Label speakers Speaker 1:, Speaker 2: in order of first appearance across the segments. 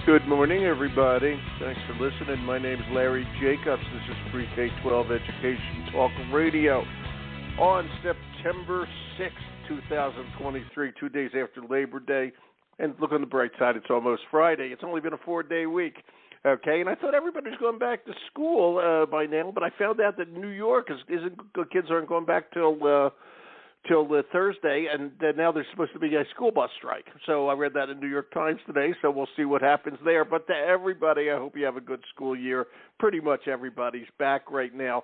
Speaker 1: Good morning, everybody. Thanks for listening. My name is Larry Jacobs. This is Pre-K-12 Education Talk Radio on September 6th, 2023, 2 days after Labor Day. And look on the bright side, it's almost Friday. It's only been a 4-day week, okay? And I thought everybody's going back to school by now, but I found out that New York kids aren't going back till Thursday, and now there's supposed to be a school bus strike. So I read that in New York Times today, so we'll see what happens there. But to everybody, I hope you have a good school year. Pretty much everybody's back right now.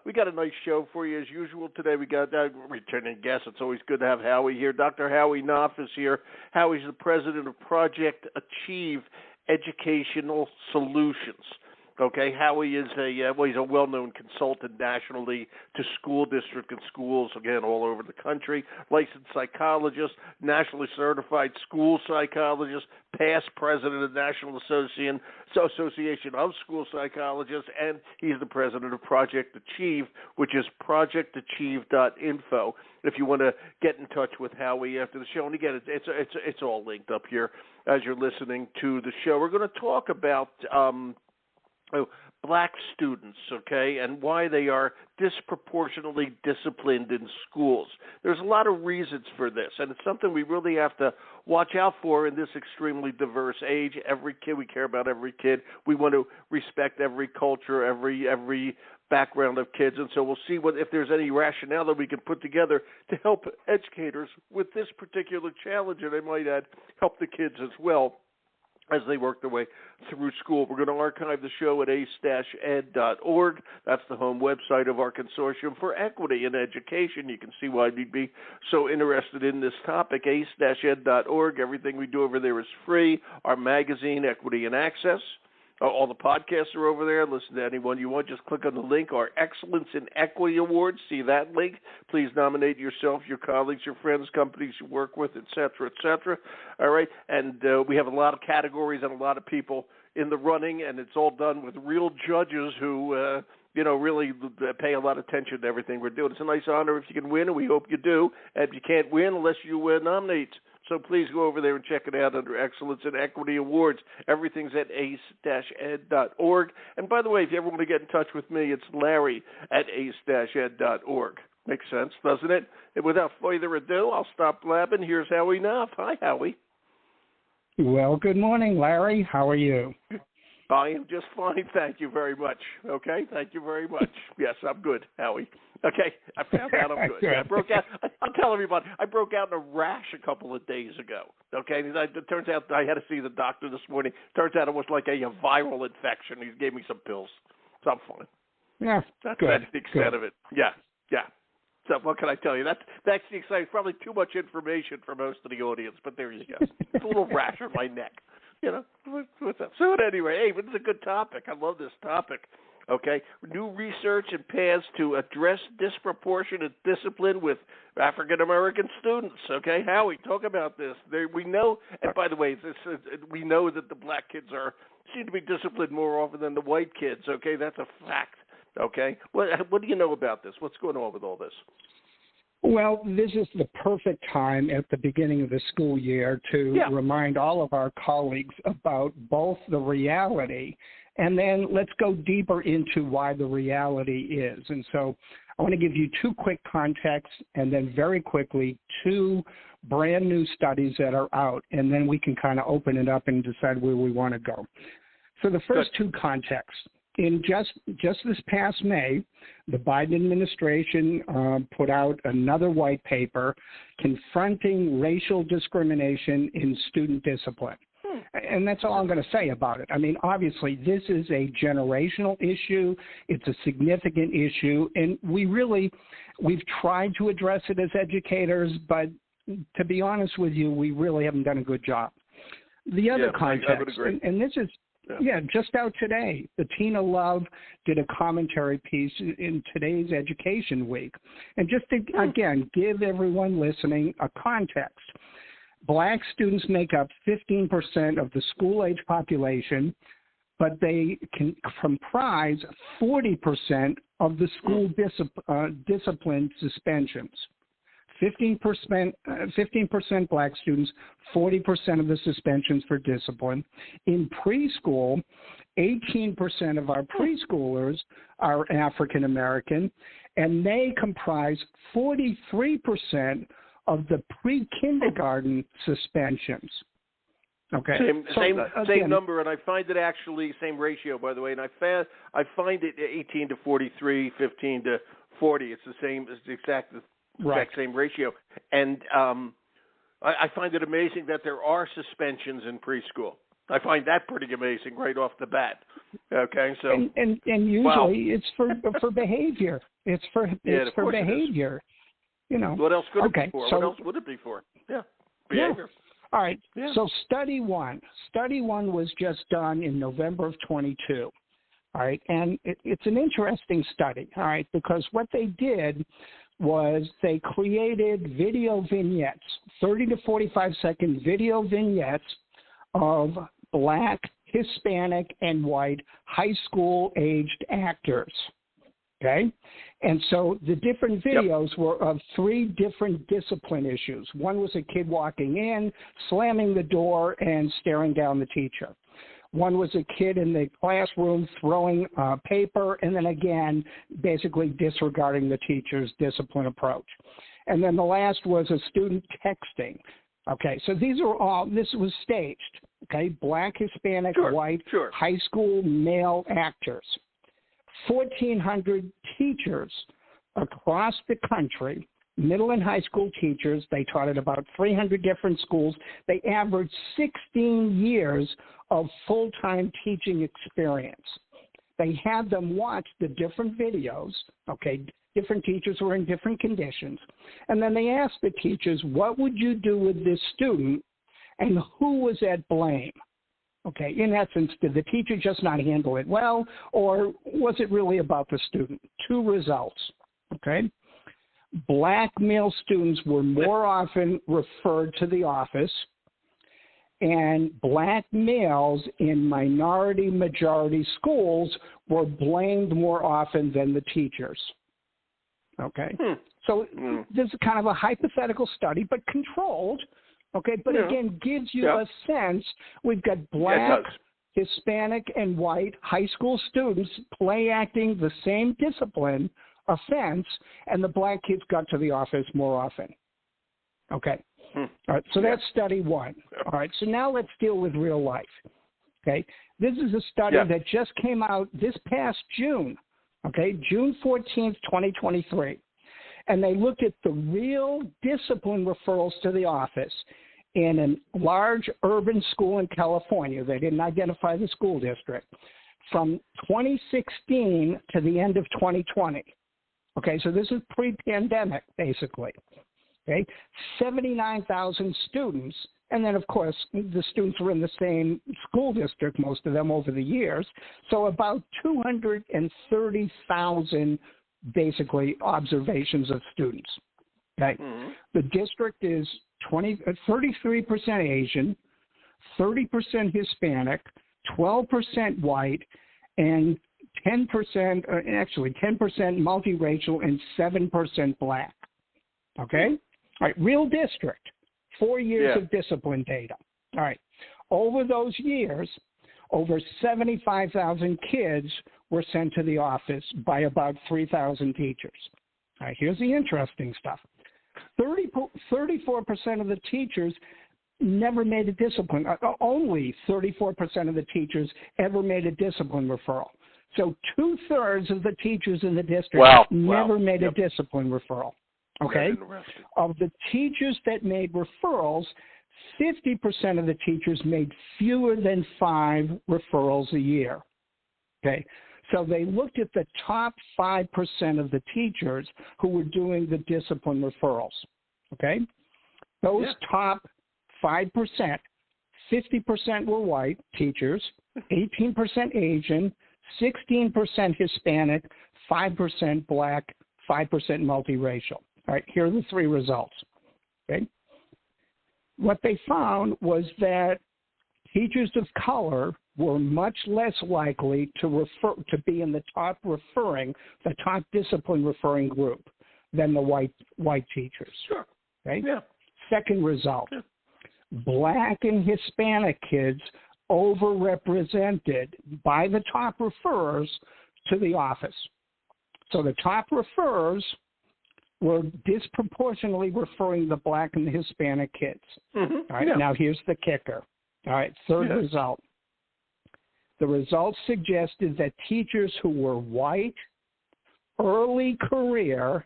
Speaker 1: We got a nice show for you as usual today. We got a returning guest. It's always good to have Howie here. Dr. Howie KNOFF is here. Howie's the president of Project Achieve Educational Solutions. Okay, Howie is he's a well-known consultant nationally to school district and schools, again, all over the country, licensed psychologist, nationally certified school psychologist, past president of the National Association of School Psychologists, and he's the president of Project Achieve, which is projectachieve.info. If you want to get in touch with Howie after the show, and again, it's all linked up here as you're listening to the show. We're going to talk about black students, okay, and why they are disproportionately disciplined in schools. There's a lot of reasons for this, and it's something we really have to watch out for in this extremely diverse age. Every kid, we care about every kid. We want to respect every culture, every background of kids, and so we'll see if there's any rationale that we can put together to help educators with this particular challenge, and I might add, help the kids as well as they work their way through school. We're going to archive the show at ace-ed.org. That's the home website of our Consortium for Equity in Education. You can see why we'd be so interested in this topic, ace-ed.org. Everything we do over there is free. Our magazine, Equity and Access. All the podcasts are over there. Listen to anyone you want. Just click on the link. Our Excellence in Equity Awards. See that link. Please nominate yourself, your colleagues, your friends, companies you work with, et cetera, et cetera. All right. And we have a lot of categories and a lot of people in the running, and it's all done with real judges who, really pay a lot of attention to everything we're doing. It's a nice honor if you can win, and we hope you do. And if you can't win unless you nominate. So please go over there and check it out under Excellence in Equity Awards. Everything's at ace-ed.org. And by the way, if you ever want to get in touch with me, it's Larry at ace-ed.org. Makes sense, doesn't it? And without further ado, I'll stop blabbing. Here's Howie KNOFF. Hi, Howie.
Speaker 2: Well, good morning, Larry. How are you?
Speaker 1: I am just fine. Thank you very much. Okay? Thank you very much. Yes, I'm good, Howie. Okay? I found out I'm good.
Speaker 2: Good.
Speaker 1: I broke out. I'll tell everybody. I broke out in a rash a couple of days ago. Okay? It turns out I had to see the doctor this morning. Turns out it was like a viral infection. He gave me some pills. So I'm fine.
Speaker 2: Yeah,
Speaker 1: That's
Speaker 2: good.
Speaker 1: the extent of it. Yeah. So what can I tell you? That's the extent. It's probably too much information for most of the audience, but there you go. It's a little rash on my neck. What's up? So anyway, hey, this is a good topic. I love this topic. Okay, new research and paths to address disproportionate discipline with African American students. Okay, Howie, talk about this. We know, and by the way, we know that the black kids seem to be disciplined more often than the white kids. Okay, that's a fact. Okay, what do you know about this? What's going on with all this?
Speaker 2: Well, this is the perfect time at the beginning of the school year to remind all of our colleagues about both the reality and then let's go deeper into why the reality is. And so I want to give you two quick contexts and then very quickly two brand new studies that are out, and then we can kind of open it up and decide where we want to go. So the first two contexts. In just this past May, the Biden administration put out another white paper confronting racial discrimination in student discipline. And that's all I'm going to say about it. I mean, obviously, this is a generational issue. It's a significant issue. And we've tried to address it as educators, but to be honest with you, we really haven't done a good job. The other context,
Speaker 1: I would agree.
Speaker 2: And this is, just out today. Bettina Love did a commentary piece in today's Education Week. And just to, again, give everyone listening a context, Black students make up 15% of the school-age population, but they can comprise 40% of the school discipline suspensions. 15% black students, 40% of the suspensions for discipline. In preschool, 18% of our preschoolers are African American, and they comprise 43% of the pre-kindergarten suspensions. Okay.
Speaker 1: Same number, and I find it actually same ratio, by the way. And I find it 18 to 43, 15 to 40. It's the same. It's the exact same ratio. And I find it amazing that there are suspensions in preschool. I find that pretty amazing right off the bat. Okay, so
Speaker 2: and usually it's for behavior. It's for behavior. You know.
Speaker 1: What else could it be for?
Speaker 2: So,
Speaker 1: what else would it be for? Yeah, behavior.
Speaker 2: Yeah. All right.
Speaker 1: Yeah.
Speaker 2: So study one was just done in November of 22. All right, and it's an interesting study. All right, because what they did was they created video vignettes, 30 to 45-second video vignettes of black, Hispanic, and white high school-aged actors. Okay? And so the different videos were of three different discipline issues. One was a kid walking in, slamming the door, and staring down the teacher. One was a kid in the classroom throwing paper, and then again, basically disregarding the teacher's discipline approach. And then the last was a student texting. Okay, so this was staged. Okay, black, Hispanic, white, high school male actors. 1,400 teachers across the country, middle and high school teachers. They taught at about 300 different schools. They averaged 16 years of full-time teaching experience. They had them watch the different videos. Okay, different teachers were in different conditions. And then they asked the teachers, what would you do with this student and who was at blame? Okay, in essence, did the teacher just not handle it well, or was it really about the student? Two results, okay? Black male students were more often referred to the office, and black males in minority-majority schools were blamed more often than the teachers, okay? So this is kind of a hypothetical study, but controlled. Okay, but again, gives you a sense. We've got black, Hispanic, and white high school students play acting the same discipline offense, and the black kids got to the office more often. Okay. All right, so that's study one. All right, so now let's deal with real life. Okay, this is a study that just came out this past June. Okay, June 14th, 2023. And they looked at the real discipline referrals to the office in a large urban school in California. They didn't identify the school district. From 2016 to the end of 2020. Okay, so this is pre-pandemic, basically. Okay, 79,000 students. And then, of course, the students were in the same school district, most of them over the years. So about 230,000 basically observations of students. Okay, the district is 33% Asian, 30% Hispanic, 12% white, and 10% multiracial, and 7% black. Okay, all right, real district. 4 years of discipline data. All right, over those years, over 75,000 kids were sent to the office by about 3,000 teachers. All right, here's the interesting stuff. 34% of the teachers never made a discipline. Only 34% of the teachers ever made a discipline referral. So 2/3 of the teachers in the district never made a discipline referral. Okay? Of the teachers that made referrals, 50% of the teachers made fewer than 5 referrals a year. Okay? So they looked at the top 5% of the teachers who were doing the discipline referrals. Okay? Those top 5%, 50% were white teachers, 18% Asian, 16% Hispanic, 5% black, 5% multiracial. All right, here are the 3 results. Okay? What they found was that teachers of color were much less likely to be in the top discipline referring group than the white teachers.
Speaker 1: Sure.
Speaker 2: Okay?
Speaker 1: Yeah.
Speaker 2: Second result, Black and Hispanic kids overrepresented by the top referrers to the office. So the top referrers were disproportionately referring the Black and the Hispanic kids.
Speaker 1: Mm-hmm.
Speaker 2: All right, now here's the kicker. All right, third result. The results suggested that teachers who were white, early career,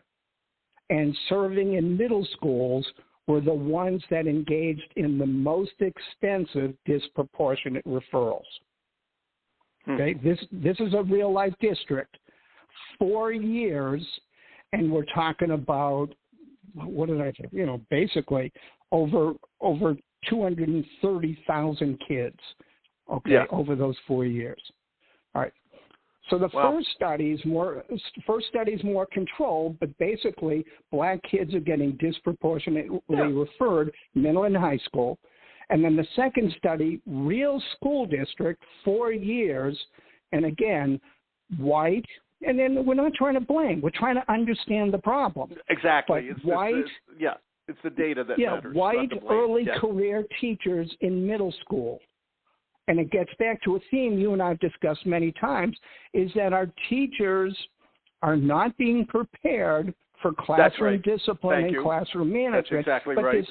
Speaker 2: and serving in middle schools were the ones that engaged in the most extensive disproportionate referrals. Okay, this is a real-life district. 4 years, and we're talking about, what did I say? Basically over 230,000 kids, over those 4 years. All right. So the first study is more controlled, but basically Black kids are getting disproportionately referred middle and high school. And then the second study, real school district, 4 years, and again, white. And then we're not trying to blame. We're trying to understand the problem.
Speaker 1: Exactly.
Speaker 2: But
Speaker 1: it's the data that matters.
Speaker 2: White early career teachers in middle school. And it gets back to a theme you and I have discussed many times, is that our teachers are not being prepared for classroom discipline and classroom management.
Speaker 1: That's exactly
Speaker 2: but
Speaker 1: right.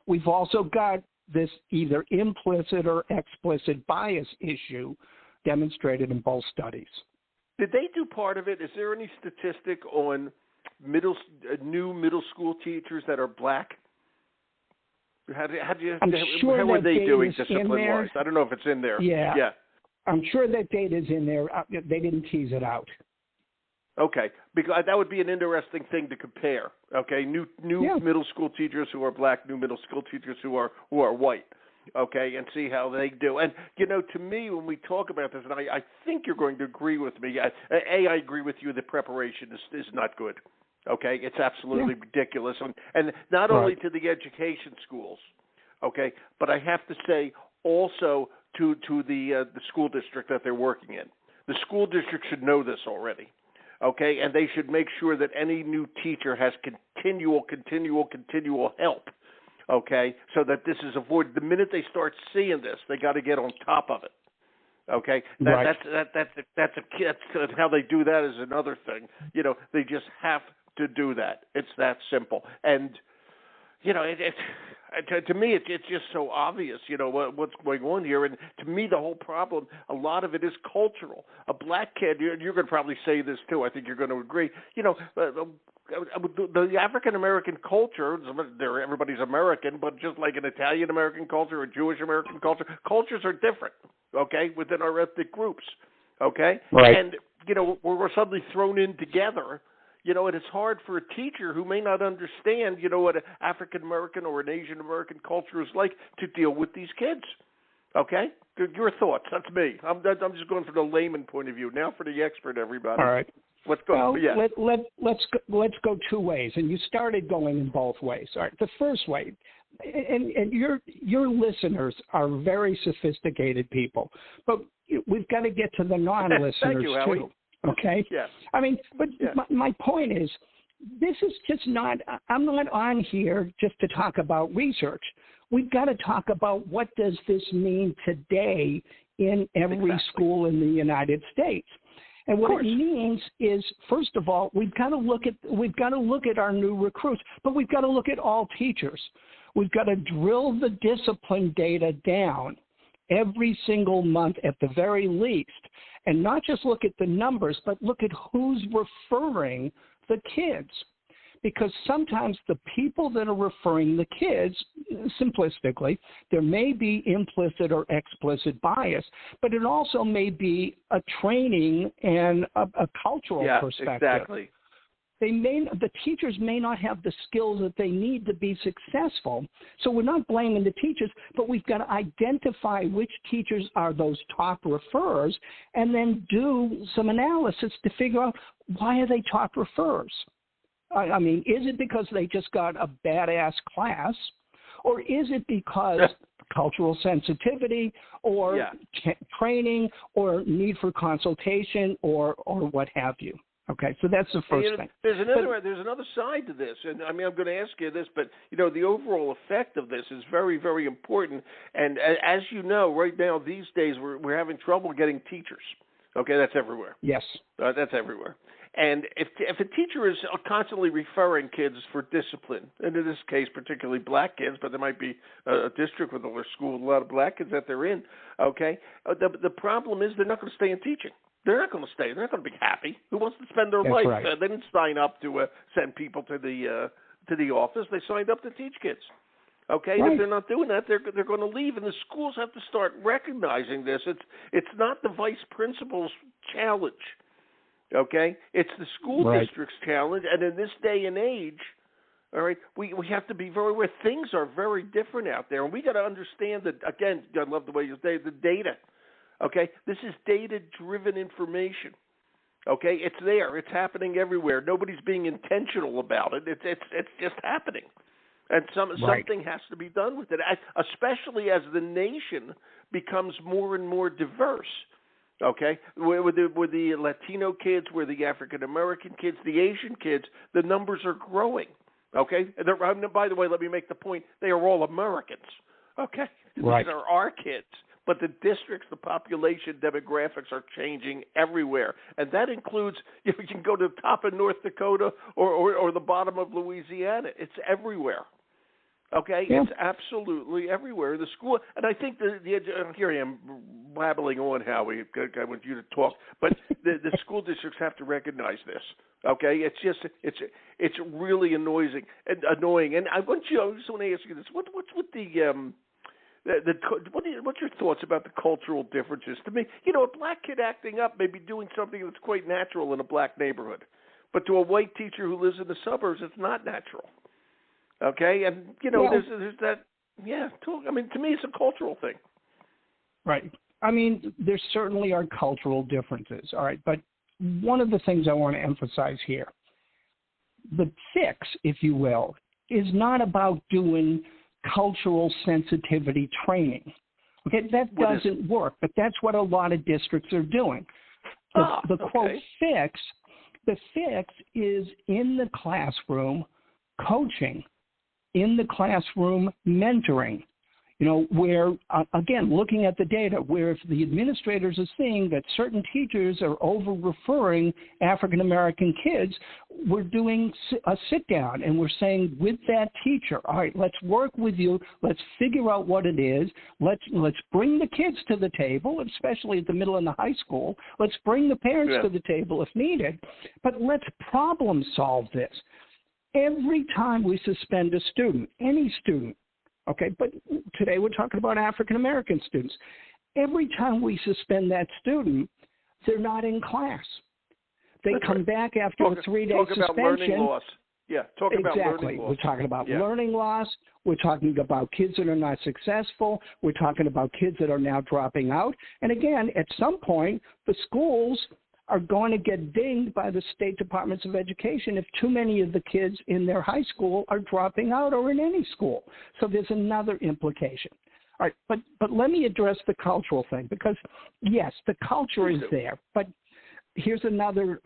Speaker 2: We've also got this either implicit or explicit bias issue demonstrated in both studies.
Speaker 1: Did they do part of it? Is there any statistic on new middle school teachers that are Black? How were they doing discipline-wise? I don't know if it's in there.
Speaker 2: Yeah. I'm sure that data's in there. They didn't tease it out.
Speaker 1: Okay, because that would be an interesting thing to compare. Okay, new middle school teachers who are Black, new middle school teachers who are white. Okay, and see how they do. And, to me, when we talk about this, and I think you're going to agree with me, I agree with you that preparation is not good. Okay, it's absolutely ridiculous. And not only to the education schools, okay, but I have to say also to the school district that they're working in. The school district should know this already. Okay, and they should make sure that any new teacher has continual help. Okay, so that this is avoided. The minute they start seeing this, they got to get on top of it. Okay, that's how they do that is another thing. They just have to do that. It's that simple. And to me, it's just so obvious. What's going on here. And to me, the whole problem, a lot of it is cultural. A Black kid, you're going to probably say this too. I think you're going to agree. The African American culture, everybody's American, but just like an Italian American culture or Jewish American culture, cultures are different, okay, within our ethnic groups, okay?
Speaker 2: Right.
Speaker 1: And, we're suddenly thrown in together, and it's hard for a teacher who may not understand, what an African American or an Asian American culture is like to deal with these kids, okay? Your thoughts, that's me. I'm just going from the layman point of view. Now for the expert, everybody.
Speaker 2: All right.
Speaker 1: Let's go.
Speaker 2: Let's go two ways, and you started going in both ways. All right, the first way, and your listeners are very sophisticated people, but we've got to get to the non-listeners
Speaker 1: Thank you, Howie.
Speaker 2: too. Okay.
Speaker 1: Yeah.
Speaker 2: I mean, but my point is, this is just not. I'm not on here just to talk about research. We've got to talk about what does this mean today in every school in the United States. And what it means is, first of all, we've got to look at our new recruits, but we've got to look at all teachers. We've got to drill the discipline data down every single month at the very least, and not just look at the numbers, but look at who's referring the kids. Because sometimes the people that are referring the kids, simplistically, there may be implicit or explicit bias, but it also may be a training and a cultural perspective.
Speaker 1: Exactly.
Speaker 2: The teachers may not have the skills that they need to be successful. So we're not blaming the teachers, but we've got to identify which teachers are those top referrers and then do some analysis to figure out why are they top referrers. I mean, is it because they just got a badass class, or is it because cultural sensitivity or training or need for consultation or what have you? Okay, so that's the first thing.
Speaker 1: There's another side to this, and I mean, I'm going to ask you this, but the overall effect of this is very, very important. And as you know, right now these days we're having trouble getting teachers. Okay, that's everywhere.
Speaker 2: Yes,
Speaker 1: that's everywhere. And if a teacher is constantly referring kids for discipline, and in this case particularly black kids, but there might be a district with a school with a lot of black kids that they're in. Okay, the problem is they're not going to stay in teaching. They're not going to stay. They're not going to be happy. Who wants to spend their life?
Speaker 2: Right.
Speaker 1: They didn't sign up to send people to the office. They signed up to teach kids. Okay,
Speaker 2: right.
Speaker 1: If they're not doing that, they're going to leave, and the schools have to start recognizing this. It's not the vice principal's challenge. Okay, it's the school
Speaker 2: right.
Speaker 1: district's challenge, and in this day and age, all right, we have to be very aware. Things are very different out there, and we got to understand that. Again, I love the way you say the data. Okay, this is data-driven information. Okay, it's there. It's happening everywhere. Nobody's being intentional about it. It's just happening, and something has to be done with it, especially as the nation becomes more and more diverse. Okay, with the Latino kids, with the African American kids, the Asian kids, the numbers are growing. Okay, and by the way, let me make the point: they are all Americans. Okay,
Speaker 2: right.
Speaker 1: These are our kids. But the districts, the population demographics are changing everywhere. And that includes, you can go to the top of North Dakota or the bottom of Louisiana. It's everywhere. Okay?
Speaker 2: Yeah.
Speaker 1: It's absolutely everywhere. The school, and I think here I am babbling on, Howie. I want you to talk. But the school districts have to recognize this. Okay? It's really annoying. And I just want to ask you this. What's with what's your thoughts about the cultural differences? To me, a black kid acting up may be doing something that's quite natural in a black neighborhood, but to a white teacher who lives in the suburbs, it's not natural. Okay, and there's that. Yeah, I mean, to me, it's a cultural thing.
Speaker 2: Right. I mean, there certainly are cultural differences. All right, but one of the things I want to emphasize here, the fix, if you will, is not about doing cultural sensitivity training. Okay, that doesn't work, but that's what a lot of districts are doing. The quote fix, the fix is in the classroom coaching, in the classroom mentoring, where, again, looking at the data, where if the administrators are seeing that certain teachers are over-referring African-American kids, we're doing a sit-down, and we're saying with that teacher, all right, let's work with you, let's figure out what it is, let's bring the kids to the table, especially at the middle and the high school, let's bring the parents to the table if needed, but let's problem solve this. Every time we suspend a student, any student, okay, but today we're talking about African-American students. Every time we suspend that student, they're not in class. They come back after a 3-day suspension.
Speaker 1: Talk about learning loss. Yeah, talk about learning loss.
Speaker 2: We're talking about learning loss. We're talking about kids that are not successful. We're talking about kids that are now dropping out. And again, at some point, the schools are going to get dinged by the state departments of education if too many of the kids in their high school are dropping out or in any school. So there's another implication. All right, but let me address the cultural thing because, yes, the culture is there. But here's another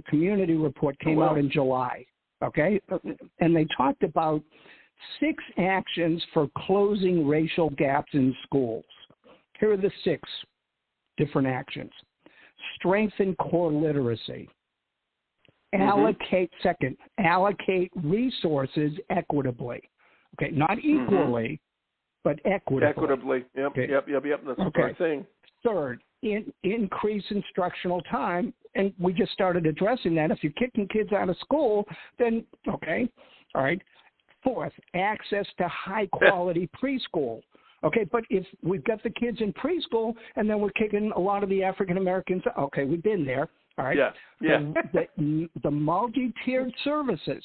Speaker 2: community report came out in July, okay? And they talked about 6 actions for closing racial gaps in schools. Here are the 6 different actions. Strengthen core literacy. Allocate resources equtably. Okay, not equally, but equitably.
Speaker 1: Equitably. Yep,
Speaker 2: okay.
Speaker 1: Yep. That's the third thing.
Speaker 2: Third, increase instructional time, and we just started addressing that. If you're kicking kids out of school, then okay, all right. Fourth, access to high-quality preschool. Okay, but if we've got the kids in preschool and then we're kicking a lot of the African Americans, okay, we've been there, all right?
Speaker 1: Yeah.
Speaker 2: The multi-tiered services,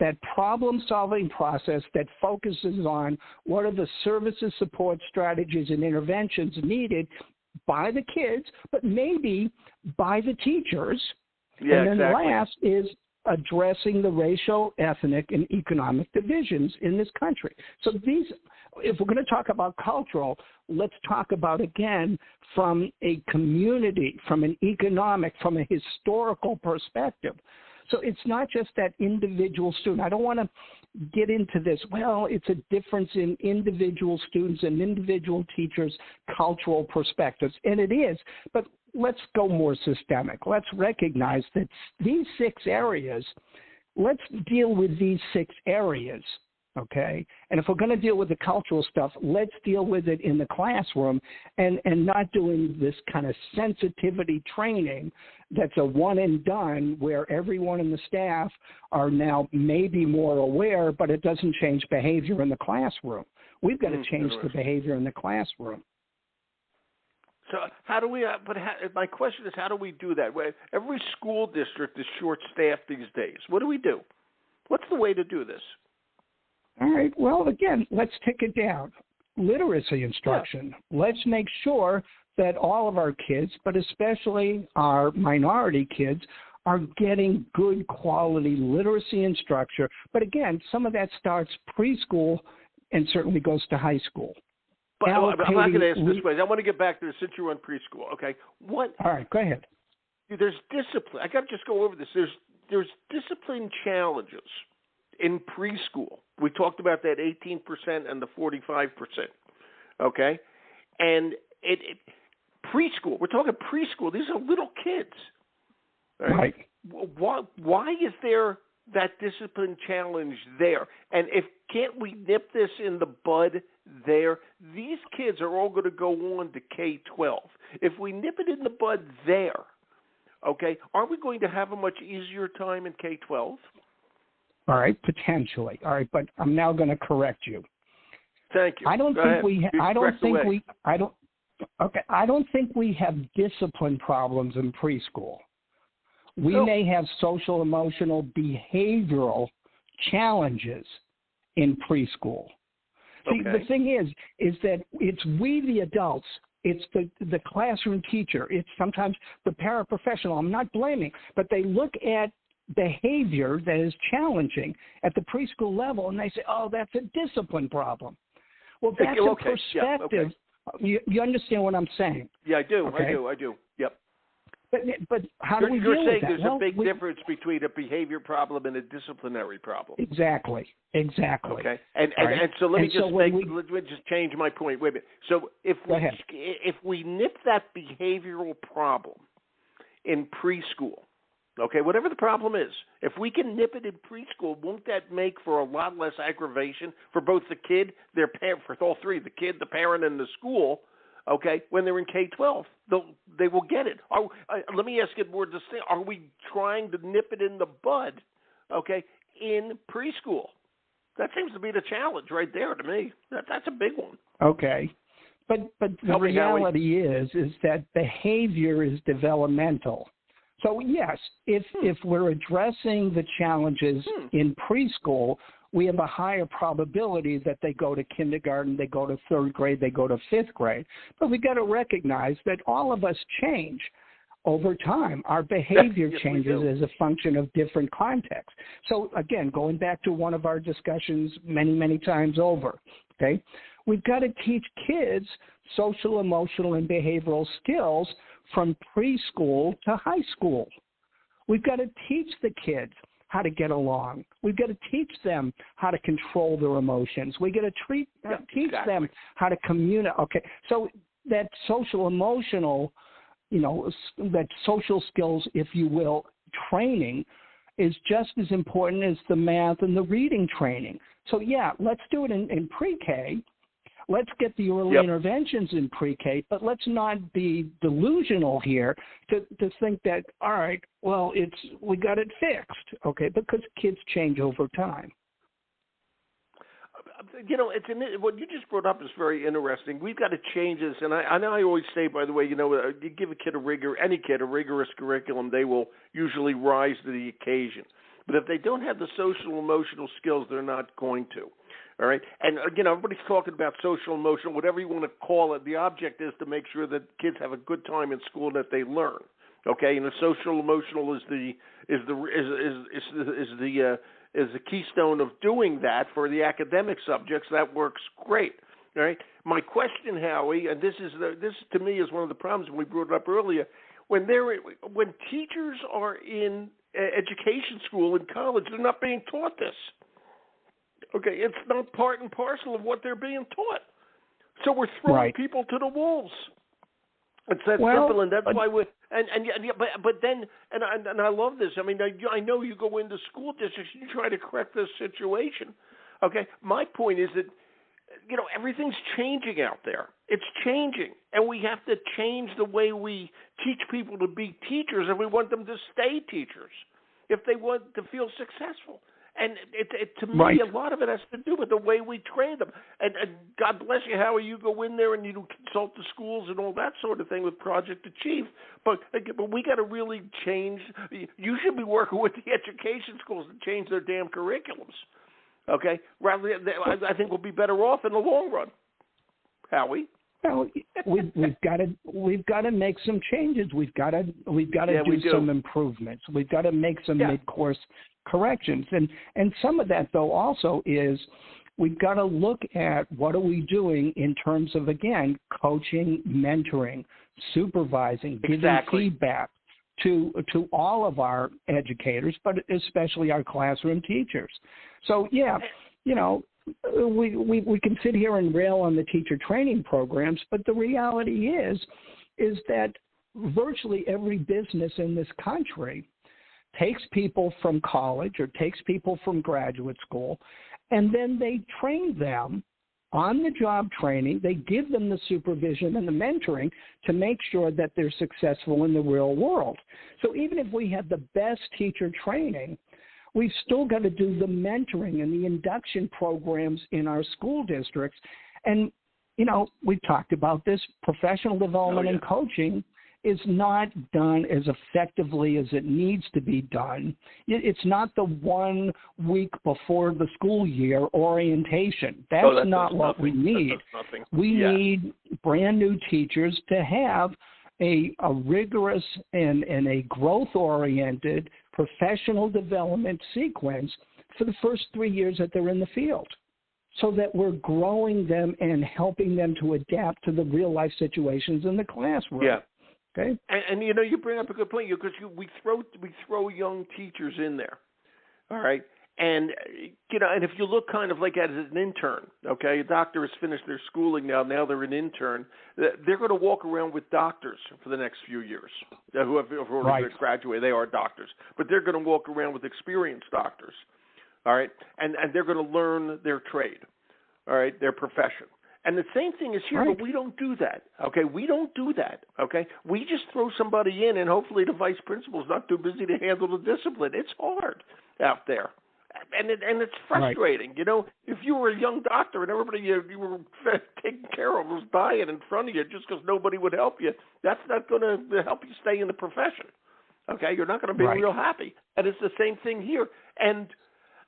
Speaker 2: that problem-solving process that focuses on what are the services, support strategies, and interventions needed by the kids, but maybe by the teachers.
Speaker 1: Yeah,
Speaker 2: and then
Speaker 1: exactly.
Speaker 2: last is addressing the racial, ethnic, and economic divisions in this country. So if we're going to talk about cultural, let's talk about, again, from a community, from an economic, from a historical perspective. So it's not just that individual student. I don't want to get into this, well, it's a difference in individual students and individual teachers' cultural perspectives. And it is, but let's go more systemic. Let's recognize that these 6 areas, let's deal with these 6 areas, okay? And if we're going to deal with the cultural stuff, let's deal with it in the classroom and not doing this kind of sensitivity training that's a one and done where everyone in the staff are now maybe more aware, but it doesn't change behavior in the classroom. We've got to change the behavior in the classroom.
Speaker 1: So how do we? My question is, how do we do that? Every school district is short-staffed these days. What do we do? What's the way to do this?
Speaker 2: All right. Well, again, let's take it down. Literacy instruction. Yeah. Let's make sure that all of our kids, but especially our minority kids, are getting good quality literacy instruction. But again, some of that starts preschool and certainly goes to high school.
Speaker 1: But I'm not going to ask this way. I want to get back to since you're on preschool. Okay. All
Speaker 2: right, go ahead.
Speaker 1: There's discipline. I got to just go over this. There's discipline challenges in preschool. We talked about that 18% and the 45%. Okay, and preschool. We're talking preschool. These are little kids.
Speaker 2: Right.
Speaker 1: Why is there that discipline challenge there? And can't we nip this in the bud there? These kids are all going to go on to K-12. If we nip it in the bud there, okay, are we going to have a much easier time in K-12?
Speaker 2: All right, potentially. All right, but I'm now going to correct you.
Speaker 1: Thank you.
Speaker 2: I don't think we have discipline problems in preschool. We may have social, emotional, behavioral challenges in preschool. See, the thing is that it's we, the adults, it's the classroom teacher, it's sometimes the paraprofessional. I'm not blaming, but they look at behavior that is challenging at the preschool level, and they say, oh, that's a discipline problem. Well, that's a perspective. Yeah, you understand what I'm saying?
Speaker 1: Yeah, I do. Okay? I do. Yep.
Speaker 2: But how do we deal with that?
Speaker 1: You're saying there's a big difference between a behavior problem and a disciplinary problem.
Speaker 2: Exactly.
Speaker 1: Okay. And so let me just change my point. Wait a minute. So if we nip that behavioral problem in preschool, okay, whatever the problem is, if we can nip it in preschool, won't that make for a lot less aggravation for both the kid, their parent, for all three, the kid, the parent, and the school? Okay, when they're in K-12, they will get it. Let me ask it more distinct. Are we trying to nip it in the bud, okay, in preschool? That seems to be the challenge right there to me. That's a big one.
Speaker 2: Okay. But the reality is that behavior is developmental. So, yes, if we're addressing the challenges in preschool, we have a higher probability that they go to kindergarten, they go to third grade, they go to fifth grade. But we got to recognize that all of us change over time. Our behavior changes as a function of different contexts. So, again, going back to one of our discussions many, many times over, okay, we've got to teach kids social, emotional, and behavioral skills from preschool to high school. We've got to teach the kids how to get along. We've got to teach them how to control their emotions. We've got to teach them how to communicate. Okay, so that social, emotional, that social skills, if you will, training is just as important as the math and the reading training. So, yeah, let's do it in pre-K. Let's get the early interventions in pre-K, but let's not be delusional here to think that, all right, well, we got it fixed, okay, because kids change over time.
Speaker 1: What you just brought up is very interesting. We've got to change this, and I know I always say, by the way, you give a kid any kid a rigorous curriculum, they will usually rise to the occasion. But if they don't have the social, emotional skills, they're not going to. All right, and again, everybody's talking about social, emotional, whatever you want to call it. The object is to make sure that kids have a good time in school and that they learn. Okay, and the social, emotional is the keystone of doing that for the academic subjects. That works great. All right. My question, Howie, and this to me is one of the problems we brought it up earlier. When teachers are in education school and college, they're not being taught this. Okay, it's not part and parcel of what they're being taught. So we're throwing people to the wolves. It's that simple, and that's why we. But then I love this. I mean, I know you go into school districts, you try to correct this situation. Okay, my point is that everything's changing out there. It's changing, and we have to change the way we teach people to be teachers if we want them to stay teachers, if they want to feel successful. And to me, a lot of it has to do with the way we train them. And God bless you, Howie, you go in there and you consult the schools and all that sort of thing with Project Achieve. But we got to really change. You should be working with the education schools to change their damn curriculums. Okay? I think we'll be better off in the long run. Howie?
Speaker 2: Well, we've got to make some changes. We've got to do some improvements. We've got to make some mid-course corrections. And some of that, though, also is we've got to look at what are we doing in terms of, again, coaching, mentoring, supervising, giving feedback to all of our educators, but especially our classroom teachers. So, we can sit here and rail on the teacher training programs, but the reality is that virtually every business in this country takes people from college or takes people from graduate school, and then they train them on-the-job training. They give them the supervision and the mentoring to make sure that they're successful in the real world. So even if we have the best teacher training, we've still got to do the mentoring and the induction programs in our school districts. And, we've talked about this. Professional development and coaching is not done as effectively as it needs to be done. It's not the 1 week before the school year orientation. That's not what we need. We need brand new teachers to have a rigorous and a growth-oriented professional development sequence for the first 3 years that they're in the field, so that we're growing them and helping them to adapt to the real-life situations in the classroom. Yeah. Okay.
Speaker 1: And you bring up a good point, because we throw young teachers in there, all right. And and if you look kind of like as an intern, okay, a doctor has finished their schooling now they're an intern. They're going to walk around with doctors for the next few years. Who have already graduated, they are doctors, but they're going to walk around with experienced doctors, all right, and they're going to learn their trade, all right, their profession. And the same thing is here, but we don't do that, okay? We don't do that, okay? We just throw somebody in, and hopefully the vice principal is not too busy to handle the discipline. It's hard out there, and it's frustrating. If you were a young doctor and everybody you were taking care of was dying in front of you just because nobody would help you, that's not going to help you stay in the profession, okay? You're not going to be real happy. And it's the same thing here. And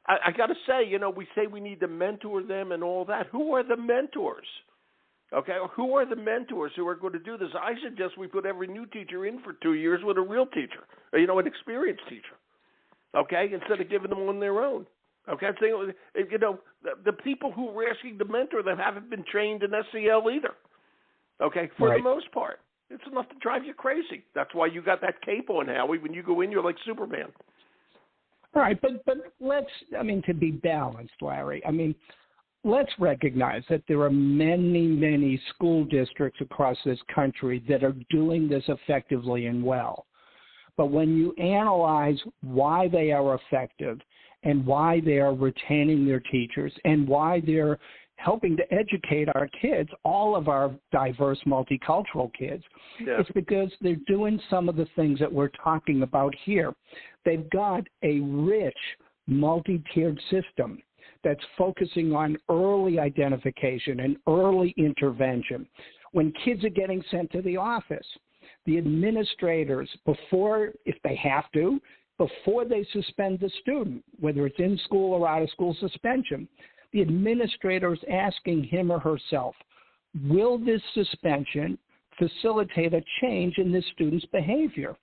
Speaker 1: I got to say, we say we need to mentor them and all that. Who are the mentors? Okay, who are the mentors who are going to do this? I suggest we put every new teacher in for 2 years with a real teacher, or, an experienced teacher. Okay, instead of giving them on their own. Okay, I'm saying, the people who we're asking to mentor them haven't been trained in SEL either. Okay, for the most part, it's enough to drive you crazy. That's why you got that cape on, Howie. When you go in, you're like Superman.
Speaker 2: All right, but to be balanced, Larry, let's recognize that there are many, many school districts across this country that are doing this effectively and well. But when you analyze why they are effective and why they are retaining their teachers and why they're helping to educate our kids, all of our diverse multicultural kids, it's because they're doing some of the things that we're talking about here. They've got a rich, multi-tiered system that's focusing on early identification and early intervention. When kids are getting sent to the office, the administrators, if they have to, before they suspend the student, whether it's in school or out of school suspension, the administrator is asking him or herself, will this suspension facilitate a change in this student's behavior?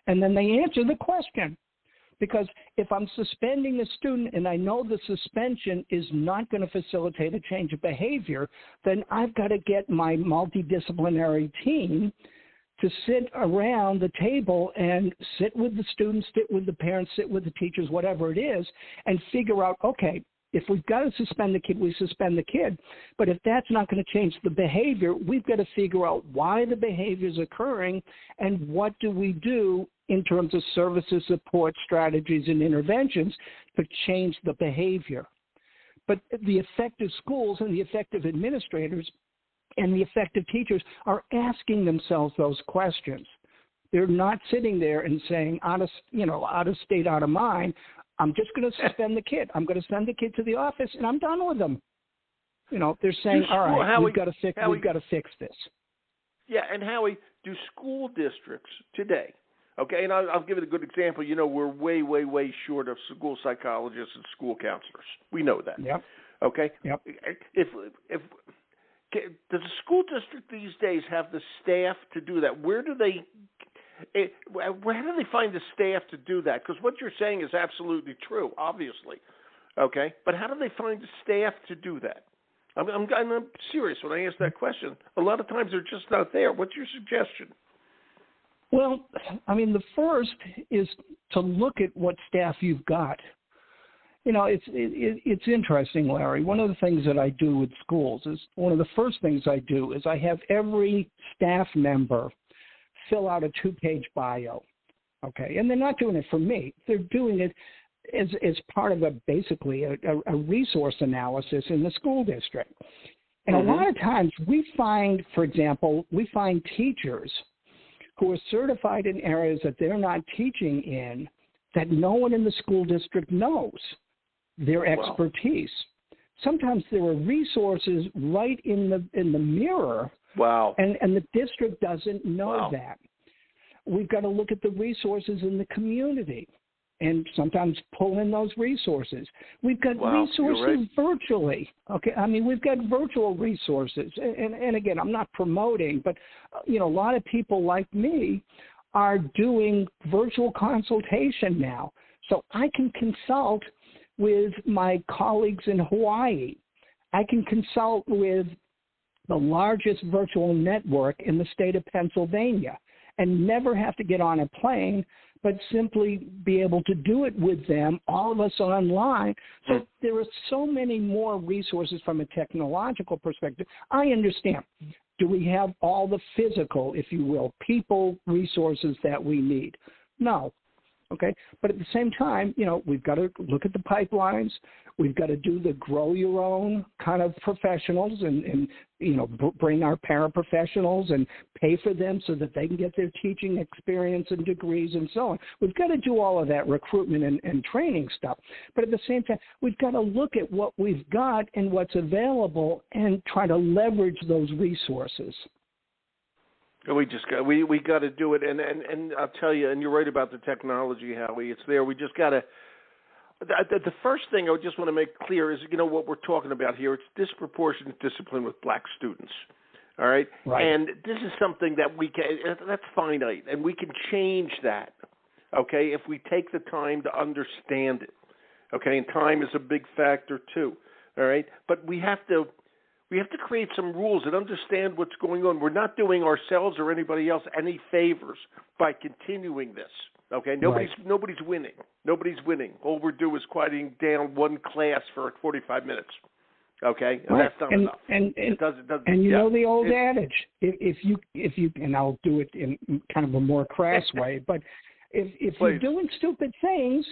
Speaker 2: And then they answer the question. Because if I'm suspending a student and I know the suspension is not going to facilitate a change of behavior, then I've got to get my multidisciplinary team to sit around the table and sit with the students, sit with the parents, sit with the teachers, whatever it is, and figure out, okay, if we've got to suspend the kid, we suspend the kid. But if that's not going to change the behavior, we've got to figure out why the behavior is occurring and what do we do in terms of services, support, strategies, and interventions to change the behavior. But the effective schools and the effective administrators and the effective teachers are asking themselves those questions. They're not sitting there and saying, out of state, out of mind, I'm just going to suspend the kid. I'm going to send the kid to the office, and I'm done with them. They're saying, all right, we've got to fix this.
Speaker 1: Yeah, and Howie, do school districts today, okay, and I'll give it a good example. We're way, way, way short of school psychologists and school counselors. We know that.
Speaker 2: Yep.
Speaker 1: Okay?
Speaker 2: Yep.
Speaker 1: Does a school district these days have the staff to do that? Where do they find the staff to do that? Because what you're saying is absolutely true, obviously. Okay, but how do they find the staff to do that? I'm serious when I ask that question. A lot of times they're just not there. What's your suggestion?
Speaker 2: Well, the first is to look at what staff you've got. It's interesting, Larry. One of the things that I do with schools is one of the first things I do is I have every staff member fill out a 2-page bio, okay? And they're not doing it for me. They're doing it as part of basically a resource analysis in the school district. And a lot of times we find, for example, teachers who are certified in areas that they're not teaching in that no one in the school district knows their expertise. Sometimes there are resources right in the mirror.
Speaker 1: Wow.
Speaker 2: And the district doesn't know that. We've got to look at the resources in the community and sometimes pull in those resources. We've got resources virtually. Okay, we've got virtual resources. And again, I'm not promoting, but a lot of people like me are doing virtual consultation now. So I can consult with my colleagues in Hawaii. I can consult with the largest virtual network in the state of Pennsylvania and never have to get on a plane, but simply be able to do it with them, all of us online. So there are so many more resources from a technological perspective. I understand. Do we have all the physical, if you will, people resources that we need? No. Okay, but at the same time, we've got to look at the pipelines. We've got to do the grow your own kind of professionals and bring our paraprofessionals and pay for them so that they can get their teaching experience and degrees and so on. We've got to do all of that recruitment and training stuff. But at the same time, we've got to look at what we've got and what's available and try to leverage those resources.
Speaker 1: We got to do it, and I'll tell you, and you're right about the technology, Howie. It's there. We just got to. The first thing I just want to make clear is, what we're talking about here. It's disproportionate discipline with black students. All right, and this is something that that's finite, and we can change that. Okay, if we take the time to understand it. Okay, and time is a big factor too. All right, but we have to create some rules and understand what's going on. We're not doing ourselves or anybody else any favors by continuing this. Okay, nobody's winning. Nobody's winning. All we're doing is quieting down one class for 45 minutes. Okay, and that's not enough. And
Speaker 2: you know the old adage: if you, and I'll do it in kind of a more crass way, but if you're doing stupid things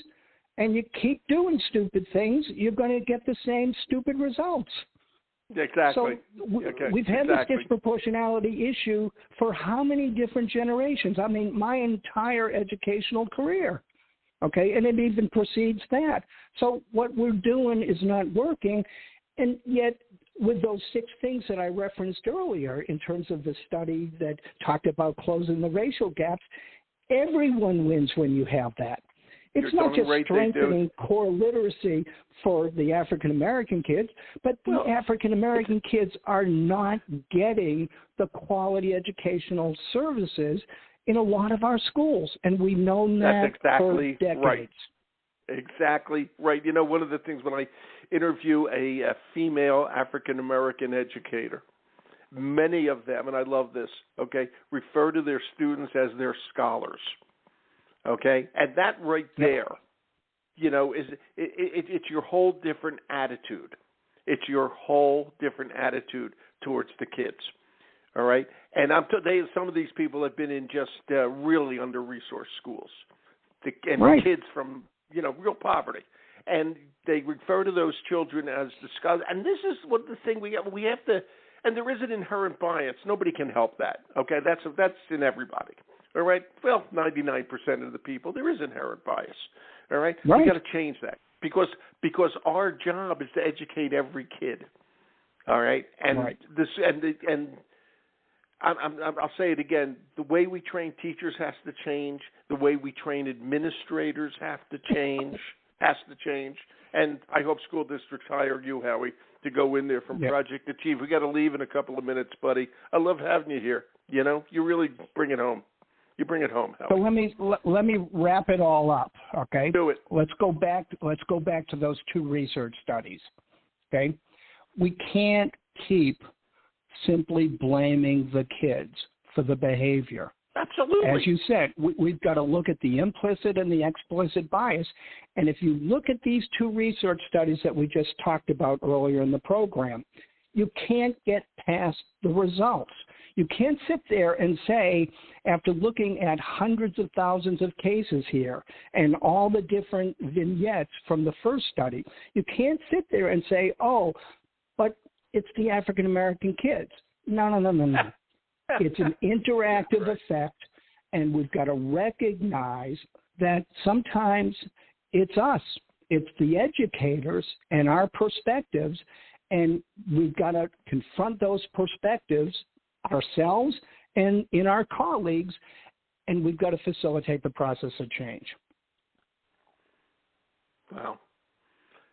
Speaker 2: and you keep doing stupid things, you're going to get the same stupid results.
Speaker 1: Exactly.
Speaker 2: So we've had this disproportionality issue for how many different generations? My entire educational career, okay? And it even precedes that. So what we're doing is not working, and yet with those 6 things that I referenced earlier in terms of the study that talked about closing the racial gaps, everyone wins when you have that. It's not just strengthening core literacy for the African-American kids, but the African-American kids are not getting the quality educational services in a lot of our schools, and we know that for decades.
Speaker 1: Right. Exactly right. You know, one of the things when I interview a female African-American educator, many of them, and I love this, okay, refer to their students as their scholars, okay? And that right there, you know, it's your whole different attitude. It's your whole different attitude towards the kids, all right? And some of these people have been in just really under-resourced schools, the kids from, you know, real poverty. And they refer to those children as the scholars. And this is what the thing we have to, and there is an inherent bias. Nobody can help that, okay? That's in everybody, all right? Well, 99% of the people, there is inherent bias, all right? We got to change that because our job is to educate every kid, all right? And this and I'll say it again. The way we train teachers has to change. The way we train administrators has to change. And I hope school districts hire you, Howie, to go in there from Project Achieve. We got to leave in a couple of minutes, buddy. I love having you here. You know, you really bring it home. You bring it home, Howie.
Speaker 2: So let me wrap it all up. Okay.
Speaker 1: Do it.
Speaker 2: Let's go back to those 2 research studies. Okay. We can't keep simply blaming the kids for the behavior.
Speaker 1: Absolutely.
Speaker 2: As you said, we've got to look at the implicit and the explicit bias. And if you look at these 2 research studies that we just talked about earlier in the program, you can't get past the results. You can't sit there and say, after looking at hundreds of thousands of cases here and all the different vignettes from the first study, you can't sit there and say, oh, but it's the African-American kids. No. It's an interactive effect, and we've got to recognize that sometimes it's us. It's the educators and our perspectives, and we've got to confront those perspectives ourselves and in our colleagues, and we've got to facilitate the process of change.
Speaker 1: Wow.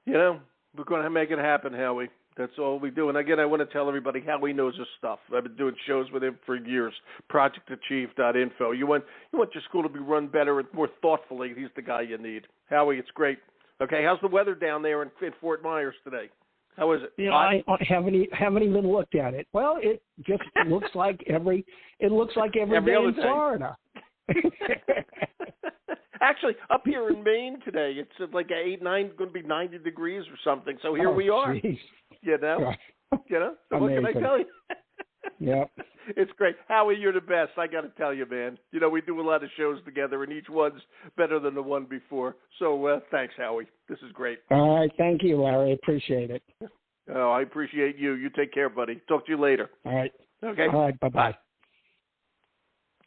Speaker 1: You know, we're going to make it happen, Howie. That's all we do. And again, I want to tell everybody Howie knows his stuff. I've been doing shows with him for years. ProjectAchieve.info. You want your school to be run better and more thoughtfully. He's the guy you need. Howie, it's great. Okay, how's the weather down there in Fort Myers today? How is it?
Speaker 2: You know, I haven't even looked at it. Well, it just looks like every day in Florida.
Speaker 1: Actually, up here in Maine today, it's like 9, going to be 90 degrees or something. So here we are.
Speaker 2: Geez.
Speaker 1: You know. So
Speaker 2: amazing.
Speaker 1: What can I tell you?
Speaker 2: Yep.
Speaker 1: It's great. Howie, you're the best. I got to tell you, man. You know, we do a lot of shows together, and each one's better than the one before. So thanks, Howie. This is great.
Speaker 2: All right. Thank you, Larry. Appreciate it.
Speaker 1: Oh, I appreciate you. You take care, buddy. Talk to you later.
Speaker 2: All right.
Speaker 1: Okay.
Speaker 2: All right. Bye-bye.
Speaker 1: I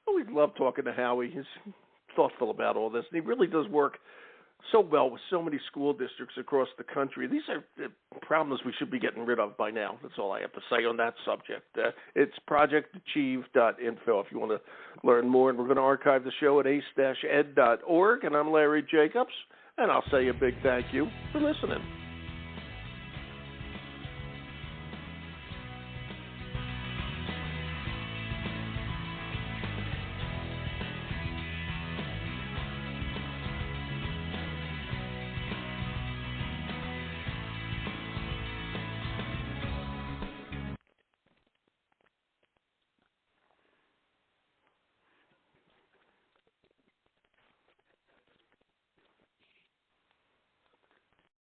Speaker 1: always love talking to Howie. He's thoughtful about all this, and he really does work so well with so many school districts across the country. These are problems we should be getting rid of by now. That's all I have to say on that subject. It's projectachieve.info if you want to learn more, and we're going to archive the show at ace-ed.org, and I'm Larry Jacobs, and I'll say a big thank you for listening.